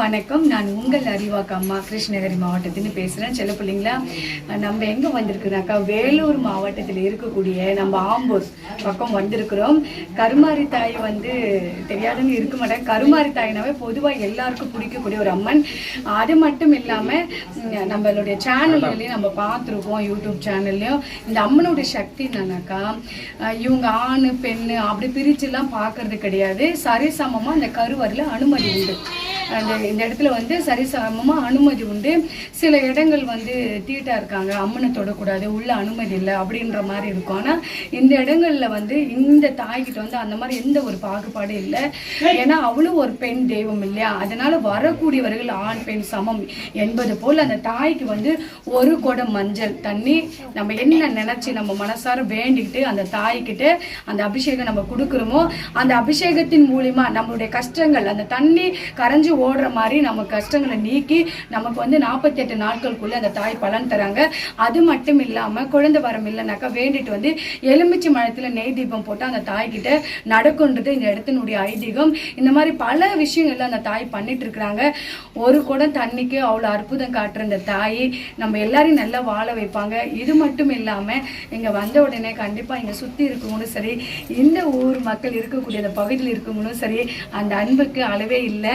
வணக்கம். நான் உங்கள் அறிவாக்கு அம்மா கிருஷ்ணகிரி மாவட்டத்தின்னு பேசுகிறேன். செல்ல பிள்ளைங்களா, நம்ம எங்கே வந்திருக்குனாக்கா வேலூர் மாவட்டத்தில் இருக்கக்கூடிய நம்ம ஆம்பூர் பக்கம் வந்திருக்கிறோம். கருமாரி தாய் தெரியாதுன்னு இருக்க மாட்டேன். கருமாரி தாயினாவே பொதுவாக எல்லாருக்கும் பிடிக்கக்கூடிய ஒரு அம்மன். அது மட்டும் இல்லாமல் நம்மளுடைய சேனல்களையும் நம்ம பார்த்துருக்கோம், யூடியூப் சேனல்லையும். இந்த அம்மனுடைய சக்தி என்னன்னாக்கா, இவங்க ஆண் பெண் அப்படி பிரிச்சுலாம் பார்க்கறது கிடையாது. சரிசமமாக அந்த கருவறையில் அனுமதி உண்டு. இந்த இடத்துல சரிசமமாக அனுமதி உண்டு. சில இடங்கள் தீட்டா இருக்காங்க, அம்மனை தொடக்கூடாது, உள்ள அனுமதி இல்லை அப்படின்ற மாதிரி இருக்கும். ஆனால் இந்த இடங்கள்ல இந்த தாய்கிட்ட அந்த மாதிரி எந்த ஒரு பாகுபாடும் இல்லை. ஏன்னா அவளும் ஒரு பெண் தெய்வம் இல்லையா, அதனால வரக்கூடியவர்கள் ஆண் பெண் சமம் என்பது போல் அந்த தாய்க்கு ஒரு குடம் மஞ்சள் தண்ணி நம்ம என்ன நினைச்சு நம்ம மனசார வேண்டிக்கிட்டு அந்த தாய்கிட்ட அந்த அபிஷேகம் நம்ம கொடுக்குறோமோ, அந்த அபிஷேகத்தின் மூலியமா நம்மளுடைய கஷ்டங்கள் அந்த தண்ணி கரைஞ்சி ஓடுற மாதிரி நம்ம கஷ்டங்களை நீக்கி நமக்கு 48 நாட்களுக்குள்ள அந்த தாய் பலன் தராங்க. அது மட்டும் இல்லாம குழந்தை வரம் இல்லைனாக்கா வேண்டிட்டு எலுமிச்சை மரத்துல நெய் தீபம் போட்டு அந்த தாய்கிட்ட நடக்குன்றது இந்த இடத்தினுடைய ஐதீகம். இந்த மாதிரி பல விஷயங்கள்ல அந்த தாய் பண்ணிட்டு இருக்கிறாங்க. ஒரு குடம் தண்ணிக்கு அவ்வளவு அற்புதம் காட்டுற இந்த தாய் நம்ம எல்லாரையும் நல்லா வாழ வைப்பாங்க. இது மட்டும் இல்லாம இங்க வந்த உடனே கண்டிப்பா இங்க சுத்தி இருக்கவங்களும் சரி, இந்த ஊர் மக்கள் இருக்கக்கூடிய அந்த பகுதியில் இருக்கவங்களும் சரி, அந்த அன்புக்கு அளவே இல்லை.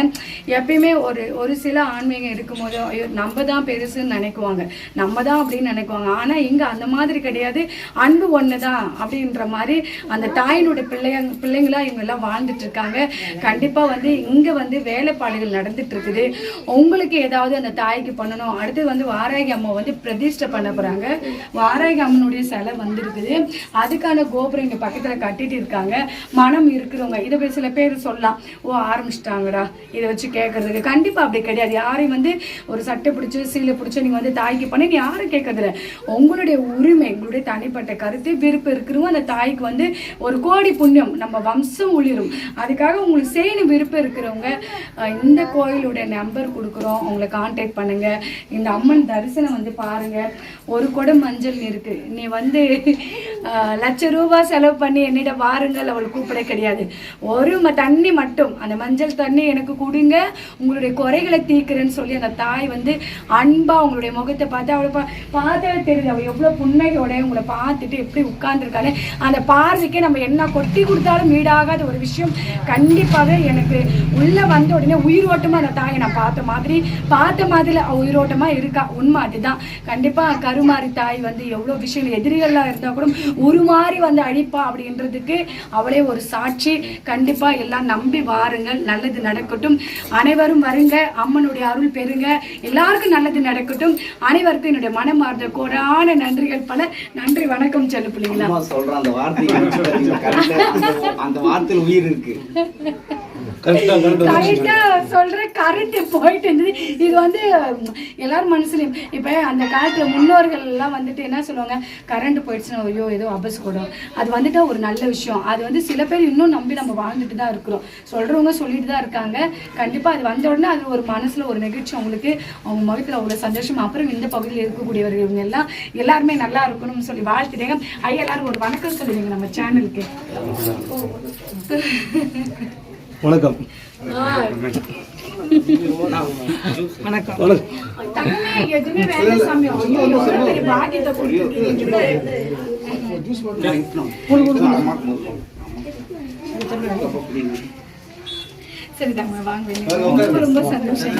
எப்பயுமே ஒரு சில ஆன்மீகம் இருக்கும்போது நம்ம தான் பெருசுன்னு நினைக்குவாங்க, நம்ம தான் அப்படின்னு நினைக்குவாங்க. ஆனா இங்க அந்த மாதிரி கிடையாது. அன்பு ஒண்ணுதான் அப்படின்ற மாதிரி அந்த தாயினுடைய பிள்ளைங்களா இவங்க எல்லாம் வாழ்ந்துட்டு இருக்காங்க. கண்டிப்பா இங்க வேலைப்பாடுகள் நடந்துட்டு இருக்குது. உங்களுக்கு ஏதாவது அந்த தாய்க்கு பண்ணணும். அடுத்து வாராகி அம்மா பிரதிஷ்டை பண்ண போறாங்க. வாராகி அம்மனுடைய சிலை இருக்குது. அதுக்கான கோபுரம் இங்க பக்கத்துல கட்டிட்டு இருக்காங்க. மனம் இருக்கிறவங்க இதை சில பேர் சொல்லலாம், ஓ ஆரம்பிச்சிட்டாங்கடா இதை வச்சு கேட்கறதுக்கு. கண்டிப்பா அப்படி கிடையாது. யாரையும் ஒரு சட்டை பிடிச்சி சீலை பிடிச்சி நீங்க தாய்க்கு பண்ணி யாரும் கேட்கறது இல்லை. உங்களுடைய உரிமை, உங்களுடைய தனிப்பட்ட கருத்து விருப்பம் இருக்கிறவங்க அந்த தாய்க்கு ஒரு கோடி புண்ணியம் நம்ம வம்சம் ஒளிரும். அதுக்காக உங்களுக்கு செய்யணும் விருப்பம் இருக்கிறவங்க இந்த கோயிலுடைய நம்பர் கொடுக்குறோம், உங்களை கான்டாக்ட் பண்ணுங்க. இந்த அம்மன் தரிசனம் பாருங்க. ஒரு குடம் மஞ்சள் இருக்கு. நீ ₹1,00,000 செலவு பண்ணி என்னிட வாருங்கள் அவள் கூப்பிட கிடையாது. ஒரு தண்ணி மட்டும் அந்த மஞ்சள் தண்ணி எனக்கு கொடுங்க, உங்களுடைய குறைகளை தீர்க்கிறேன்னு சொல்லி அந்த தாய் அன்பா உங்களுடைய முகத்தை பார்த்து அவளை பார்த்தாலே தெரியுது அவள் எவ்வளவு புன்னகையோட உங்களை பார்த்துட்டு எப்படி உட்கார்ந்துருக்காரு. அந்த பார்வைக்கு நம்ம என்ன கொட்டி கொடுத்தாலும் ஈடாகாத ஒரு விஷயம். கண்டிப்பாக எனக்கு உள்ள வந்த உடனே உயிரோட்டமா அந்த தாயை நான் பார்த்த மாதிரி உயிரோட்டமா இருக்கா. உண்மை அதுதான். கண்டிப்பா கருமாரி தாய் எவ்வளவு விஷயங்கள் எதிரிகளா இருந்தா கூட உருமாறி அழிப்பா அப்படின்றதுக்கு அவளே ஒரு சாட்சி. கண்டிப்பா எல்லாம் நம்பி வாருங்கள், நல்லது நடக்கட்டும். அனைவரும் வருங்க, அம்மனுடைய அருள் பெறுங்க, எல்லாருக்கும் நல்லது நடக்கட்டும். அனைவருக்கும் என்னுடைய மனமார்ந்த கோடான நன்றிகள் பல. நன்றி, வணக்கம் செல்ல பிள்ளைங்களா. அந்த வார்த்தையில் உயிர் இருக்கு. சொல்ற கரண்ட் போயிட்டு இருந்தது. இது எல்லாரும் மனசுலயும் இப்ப அந்த காலத்துல முன்னோர்கள் எல்லாம் என்ன சொல்லுவாங்க, கரண்ட் போயிடுச்சுன்னா ஐயோ ஏதோ அபஸ்கூடம். அது ஒரு நல்ல விஷயம். அது சில பேர் இன்னும் நம்பி நம்ம வாழ்ந்துட்டு தான் இருக்கிறோம். சொல்றவங்க சொல்லிட்டு தான் இருக்காங்க. கண்டிப்பா அது வந்த உடனே அது ஒரு மனசுல ஒரு நிகழ்ச்சி, அவங்களுக்கு அவங்க முகத்துல அவ்வளவு சந்தோஷம். அப்புறம் இந்த பகுதியில் இருக்கக்கூடியவர்கள் இவங்க எல்லாம் எல்லாருமே நல்லா இருக்கணும்னு சொல்லி வாழ்த்துட்டேங்க. ஐயா எல்லாரும் ஒரு வணக்கம் சொல்லுவீங்க நம்ம சேனலுக்கு. வணக்கம். வணக்கம். எதுவுமே வேலை சமயம் பாக்கியத்தை சரிதாங்க, வாங்க. ரொம்ப சந்தோஷம்.